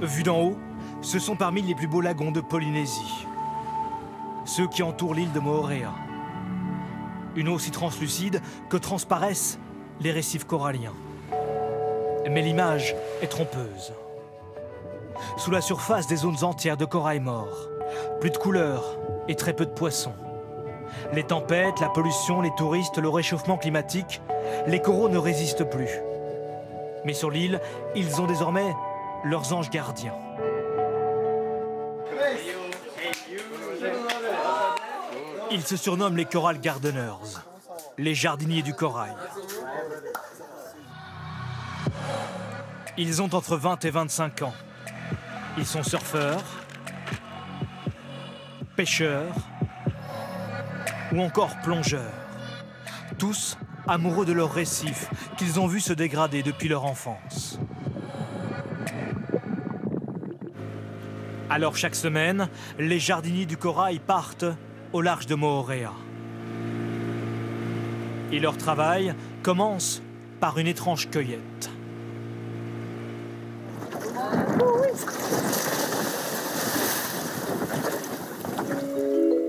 Vus d'en haut, ce sont parmi les plus beaux lagons de Polynésie. Ceux qui entourent l'île de Moorea. Une eau si translucide que transparaissent les récifs coralliens. Mais l'image est trompeuse. Sous la surface, des zones entières de corail mort. Plus de couleurs et très peu de poissons. Les tempêtes, la pollution, les touristes, le réchauffement climatique, les coraux ne résistent plus. Mais sur l'île, ils ont désormais leurs anges gardiens. Ils se surnomment les Coral Gardeners, les jardiniers du corail. Ils ont entre 20 et 25 ans. Ils sont surfeurs, pêcheurs ou encore plongeurs. Tous amoureux de leurs récifs qu'ils ont vus se dégrader depuis leur enfance. Alors chaque semaine, les jardiniers du corail partent au large de Moorea. Et leur travail commence par une étrange cueillette.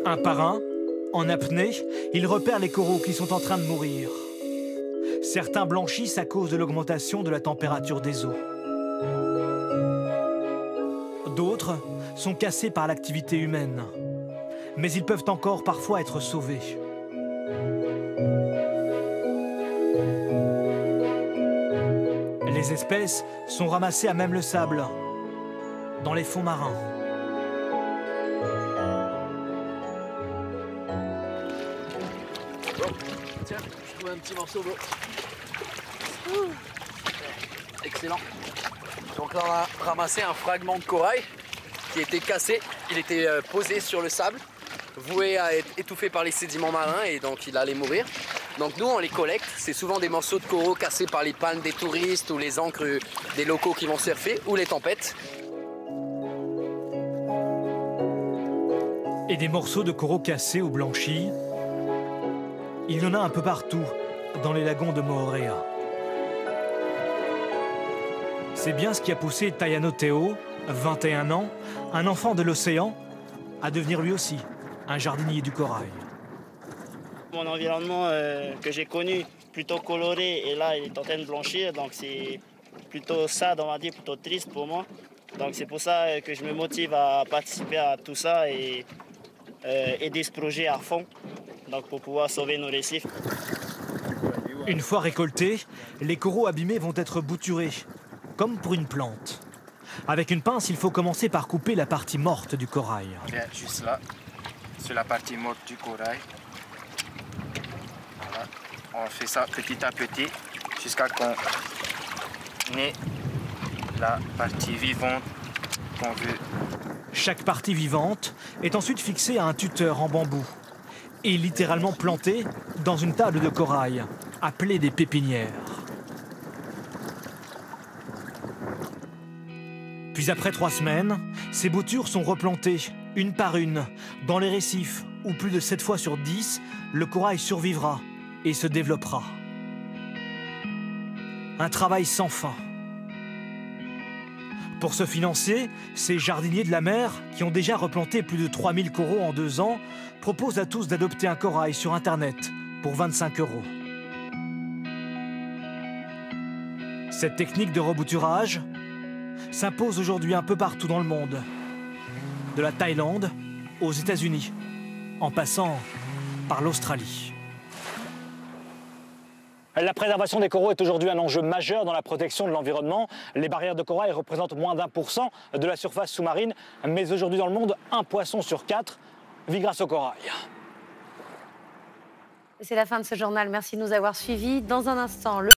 Un par un, en apnée, ils repèrent les coraux qui sont en train de mourir. Certains blanchissent à cause de l'augmentation de la température des eaux. D'autres sont cassés par l'activité humaine. Mais ils peuvent encore parfois être sauvés. Les espèces sont ramassées à même le sable, dans les fonds marins. Bon, tiens, je trouve un petit morceau d'eau. Excellent. Donc là, on a ramassé un fragment de corail qui était cassé. Il était posé sur le sable, voué à être étouffé par les sédiments marins et donc il allait mourir. Donc nous, on les collecte. C'est souvent des morceaux de coraux cassés par les pannes des touristes ou les ancres des locaux qui vont surfer ou les tempêtes. Et des morceaux de coraux cassés ou blanchis, il y en a un peu partout dans les lagons de Moorea. C'est bien ce qui a poussé Tayano Teo, 21 ans, un enfant de l'océan, à devenir lui aussi un jardinier du corail. Mon environnement que j'ai connu, plutôt coloré, et là il est en train de blanchir, donc c'est plutôt sad, on va dire, plutôt triste pour moi. Donc c'est pour ça que je me motive à participer à tout ça et aider ce projet à fond, donc pour pouvoir sauver nos récifs. Une fois récoltés, les coraux abîmés vont être bouturés, comme pour une plante. Avec une pince, il faut commencer par couper la partie morte du corail. Bien, juste là, sur la partie morte du corail. Voilà. On fait ça petit à petit jusqu'à qu'on ait la partie vivante qu'on veut. Chaque partie vivante est ensuite fixée à un tuteur en bambou et littéralement plantée dans une table de corail, appelée des pépinières. Puis après 3 semaines, ces boutures sont replantées, une par une, dans les récifs où plus de 7 fois sur 10, le corail survivra et se développera. Un travail sans fin. Pour se financer, ces jardiniers de la mer, qui ont déjà replanté plus de 3000 coraux en 2 ans, proposent à tous d'adopter un corail sur Internet pour 25 €. Cette technique de rebouturage s'impose aujourd'hui un peu partout dans le monde, de la Thaïlande aux États-Unis, en passant par l'Australie. La préservation des coraux est aujourd'hui un enjeu majeur dans la protection de l'environnement. Les barrières de corail représentent moins d'1% de la surface sous-marine, mais aujourd'hui dans le monde, un poisson sur 4 vit grâce au corail. C'est la fin de ce journal. Merci de nous avoir suivis. Dans un instant, le